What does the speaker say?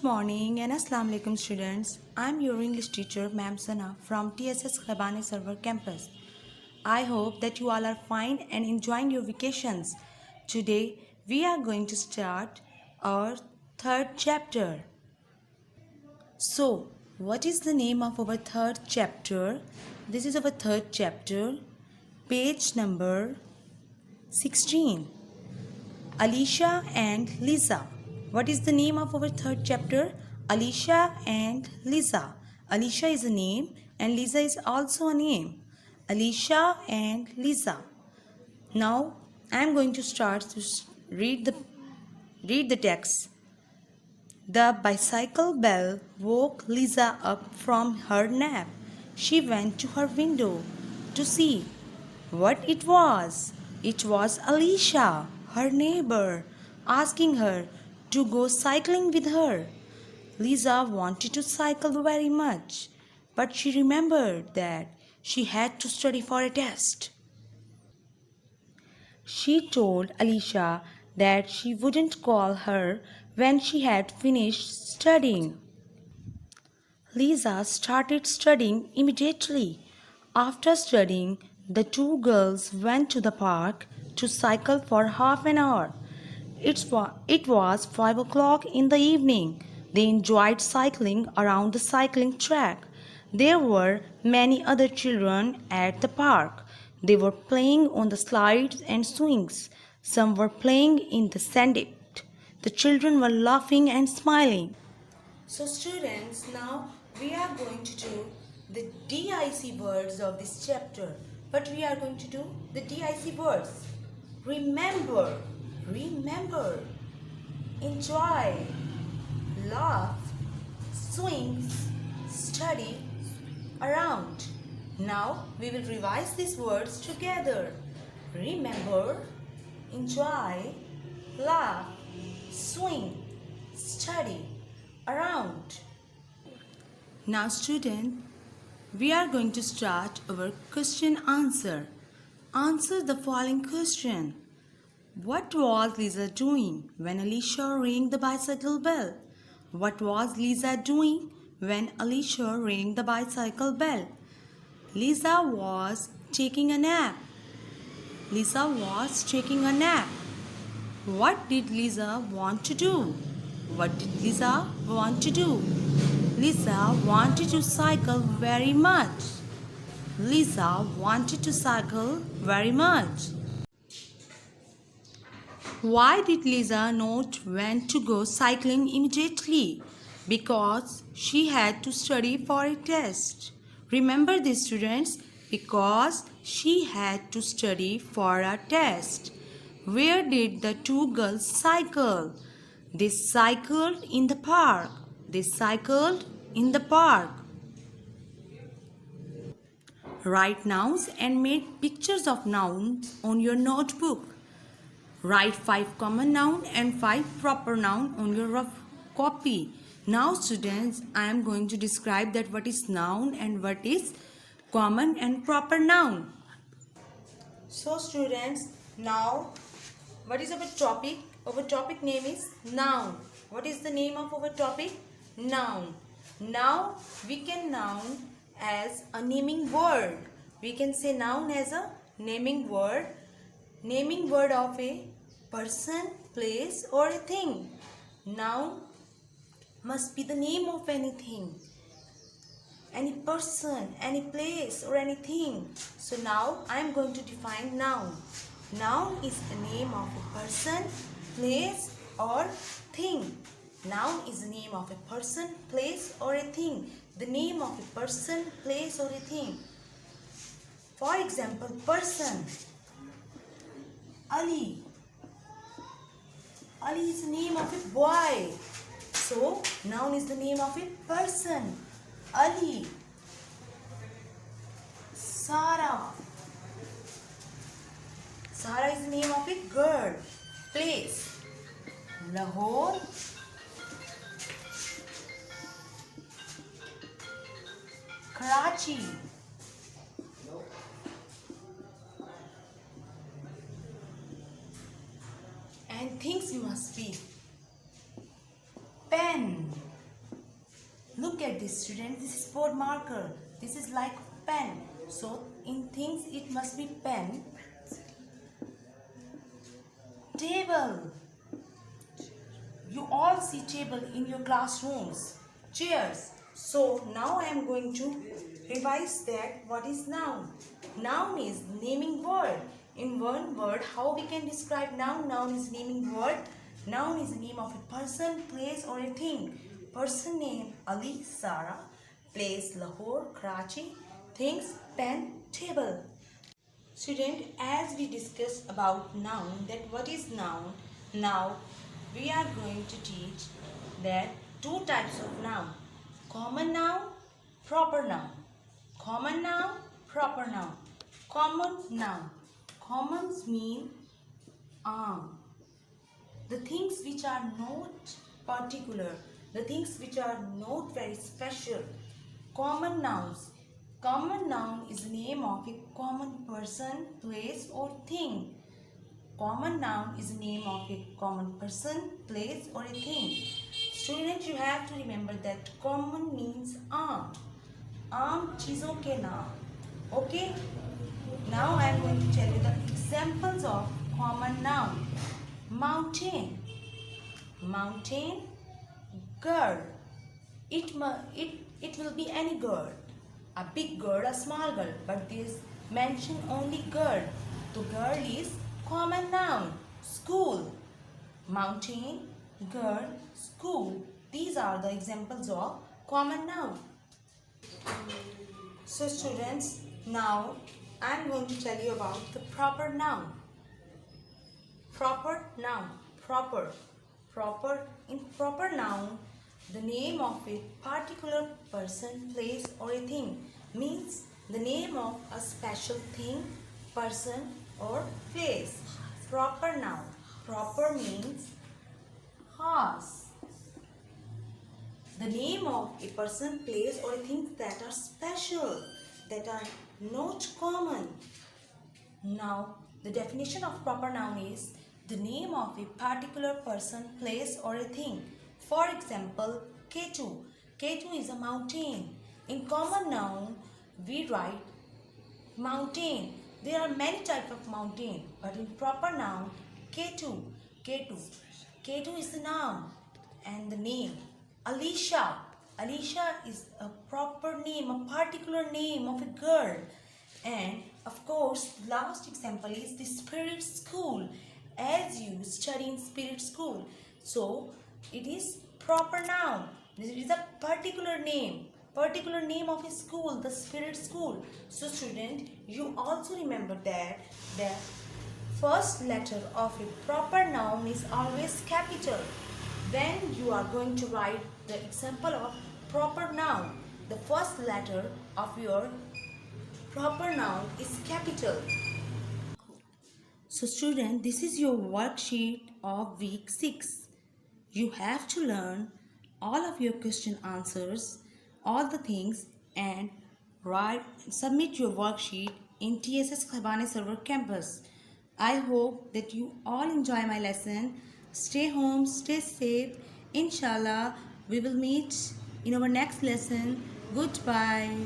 morning and Assalamu alaikum students. I am your English teacher Ma'am Sana from TSS Khayaban server campus. I hope that you all are fine and enjoying your vacations. Today we are going to start our third chapter. So, what is the name of our third chapter? This is our third chapter, page number 16. Alisha and Lisa. What is the name of our third chapter? Alisha and Lisa. Alisha is a name and Lisa is also a name. Alisha and Lisa. Now I am going to start to read the text. The bicycle bell woke Lisa up from her nap. She went to her window to see what it was. It was Alisha, her neighbor, asking her to go cycling with her. Lisa wanted to cycle very much, but she remembered that she had to study for a test. She told Alisha that she wouldn't call her when she had finished studying. Lisa started studying immediately. After studying, the two girls went to the park to cycle for half an hour. It was 5 o'clock in the evening. They enjoyed cycling around the cycling track. There were many other children at the park. They were playing on the slides and swings. Some were playing in the sand pit. The children were laughing and smiling. So students, now we are going to do the DIC words of this chapter. But we are going to do the DIC words. Remember, remember, enjoy, laugh, swings, study, around. Now we will revise these words together. Remember, enjoy, laugh, swing, study, around. Now student, we are going to start our question answer. Answer the following question. What was Lisa doing when Alisha rang the bicycle bell? What was Lisa doing when Alisha rang the bicycle bell? Lisa was taking a nap. Lisa was taking a nap. What did Lisa want to do? What did Lisa want to do? Lisa wanted to cycle very much. Lisa wanted to cycle very much. Why did Lisa not want to go cycling immediately? Because she had to study for a test. Remember this, students, because she had to study for a test. Where did the two girls cycle? They cycled in the park. They cycled in the park. Write nouns and make pictures of nouns on your notebook. Write 5 common noun and 5 proper noun on your rough copy. Now students, I am going to describe that what is noun and what is common and proper noun. So students, now what is our topic? Our topic name is noun. What is the name of our topic? Noun. Now we can noun as a naming word. We can say noun as a naming word. Naming word of a person, place or a thing. Noun must be the name of anything, any person, any place or anything. So now I am going to define noun. Noun is the name of a person, place or thing. Noun is the name of a person, place or a thing. The name of a person, place or a thing. For example, person. Ali. Ali is the name of a boy. So, noun is the name of a person. Ali. Sarah. Sarah is the name of a girl. Place. Lahore. Karachi. And things must be pen, Look at this, student. This is board marker. This is like pen. So in things it must be pen. Table. You all see table in your classrooms. Chairs. So now I am going to revise that. What is noun? Noun is naming word. In one word, how we can describe noun? Noun is naming word. Noun is the name of a person, place or a thing. Person name Ali, Sarah. Place Lahore, Karachi. Things pen, table. Student, as we discussed about noun, that what is noun? Now we are going to teach that two types of noun. Common noun, proper noun. Common noun, proper noun. Common noun. Commons mean the things which are not particular, the things which are not very special. Common nouns. Common noun is the name of a common person, place or thing. Common noun is the name of a common person, place or a thing. Students, you have to remember that common means आम. आम चीज़ों के नाम. Okay? Now I am going to tell you the examples of common noun. Mountain. Mountain. Girl. It will be any girl. A big girl, a small girl. But this mention only girl. The girl is common noun. School. Mountain. Girl. School. These are the examples of common noun. So students, now I am going to tell you about the proper noun. Proper noun. Proper. Proper. In proper noun, the name of a particular person, place or a thing means the name of a special thing, person or place. Proper noun. Proper means horse. The name of a person, place or a thing that are special, that are not common. Now, the definition of proper noun is the name of a particular person, place or a thing. For example, Ketu. Ketu is a mountain. In common noun, we write mountain. There are many types of mountain, but in proper noun, Ketu. Ketu. Ketu is the noun and the name. Alisha. Alisha is a proper name, a particular name of a girl. And of course, last example is the spirit school. As you study in spirit school, so it is proper noun. This is a particular name of a school, the spirit school. So student, you also remember that the first letter of a proper noun is always capital. When you are going to write the example of proper noun, the first letter of your proper noun is capital. So student, this is your worksheet of week 6. You have to learn all of your question answers, all the things, and submit your worksheet in TSS Khayaban server campus. I hope that you all enjoy my lesson. Stay home, stay safe. Inshallah, we will meet in our next lesson. Goodbye.